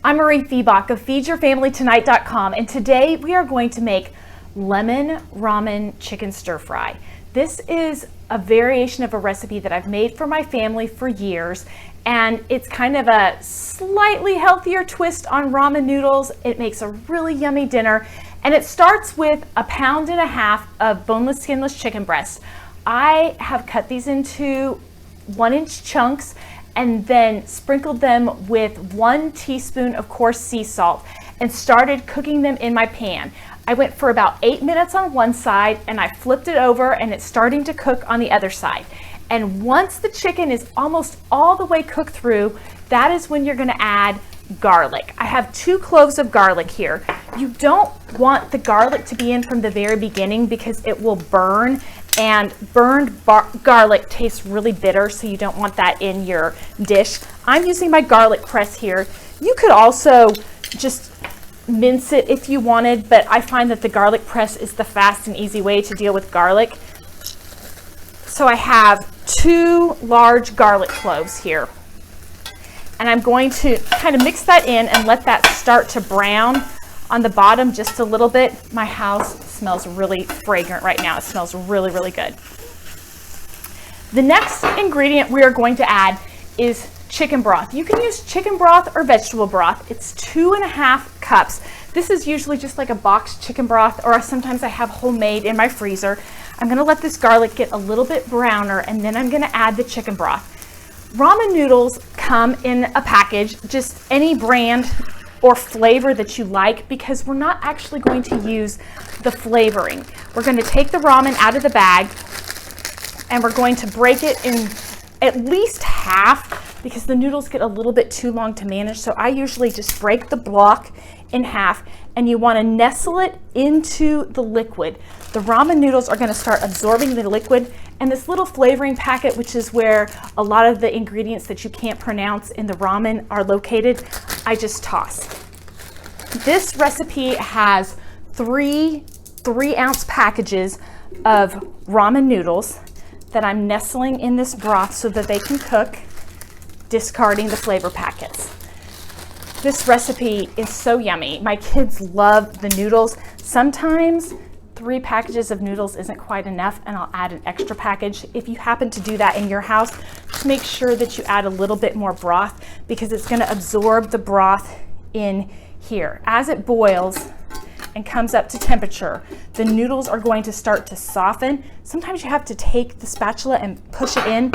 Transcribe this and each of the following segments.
I'm Mariefiebach of feedyourfamilytonight.com, and today we are going to make lemon ramen chicken stir fry. This is a variation of a recipe that I've made for my family for years, and it's kind of a slightly healthier twist on ramen noodles. It makes a really yummy dinner, and it starts with 1.5 pounds of boneless, skinless chicken breasts. I have cut these into 1-inch chunks and then sprinkled them with 1 teaspoon of coarse sea salt and started cooking them in my pan. I went for about 8 minutes on one side and I flipped it over and it's starting to cook on the other side. And once the chicken is almost all the way cooked through, that is when you're gonna add garlic. I have 2 cloves of garlic here. You don't want the garlic to be in from the very beginning because it will burn, and burned garlic tastes really bitter, so you don't want that in your dish. I'm using my garlic press here. You could also just mince it if you wanted, but I find that the garlic press is the fast and easy way to deal with garlic. So I have 2 large garlic cloves here. And I'm going to kind of mix that in and let that start to brown on the bottom just a little bit. My house smells really fragrant right now. It smells really, really good. The next ingredient we are going to add is chicken broth. You can use chicken broth or vegetable broth. It's 2.5 cups. This is usually just like a boxed chicken broth, or sometimes I have homemade in my freezer. I'm gonna let this garlic get a little bit browner, and then I'm gonna add the chicken broth. Ramen noodles come in a package, just any brand or flavor that you like, because we're not actually going to use the flavoring. We're going to take the ramen out of the bag and we're going to break it in at least half because the noodles get a little bit too long to manage. So I usually just break the block in half, and you want to nestle it into the liquid. The ramen noodles are going to start absorbing the liquid, and this little flavoring packet, which is where a lot of the ingredients that you can't pronounce in the ramen are located, I just toss. This recipe has 3 3-ounce packages of ramen noodles that I'm nestling in this broth so that they can cook, discarding the flavor packets. This recipe is so yummy. My kids love the noodles. Sometimes 3 packages of noodles isn't quite enough, and I'll add an extra package. If you happen to do that in your house, just make sure that you add a little bit more broth because it's going to absorb the broth in here. As it boils and comes up to temperature, the noodles are going to start to soften. Sometimes you have to take the spatula and push it in.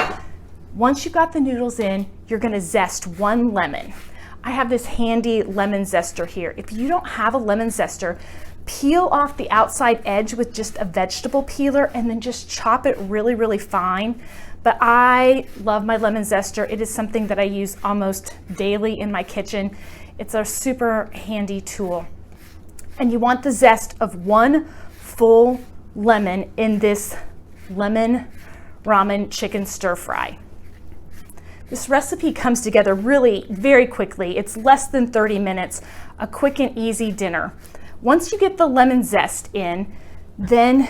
Once you've got the noodles in, you're going to zest 1 lemon. I have this handy lemon zester here. If you don't have a lemon zester, peel off the outside edge with just a vegetable peeler and then just chop it really, really fine. But I love my lemon zester. It is something that I use almost daily in my kitchen. It's a super handy tool. And you want the zest of 1 full lemon in this lemon ramen chicken stir fry. This recipe comes together really very quickly. It's less than 30 minutes, a quick and easy dinner. Once you get the lemon zest in, then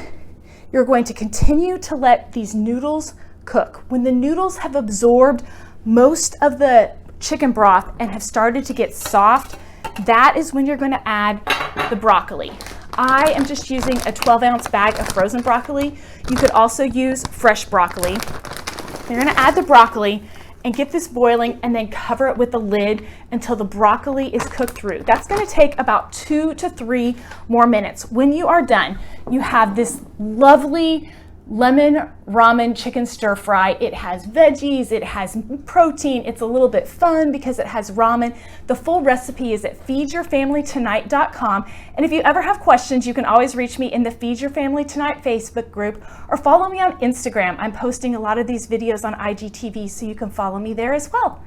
you're going to continue to let these noodles cook. When the noodles have absorbed most of the chicken broth and have started to get soft, that is when you're going to add the broccoli. I am just using a 12-ounce bag of frozen broccoli. You could also use fresh broccoli. You're going to add the broccoli and get this boiling, and then cover it with the lid until the broccoli is cooked through. That's gonna take about 2 to 3 more minutes. When you are done, you have this lovely lemon ramen chicken stir fry. It has veggies, it has protein, it's a little bit fun because it has ramen. The full recipe is at feedyourfamilytonight.com, and if you ever have questions, you can always reach me in the Feed Your Family Tonight Facebook group or follow me on Instagram. I'm posting a lot of these videos on IGTV, so you can follow me there as well.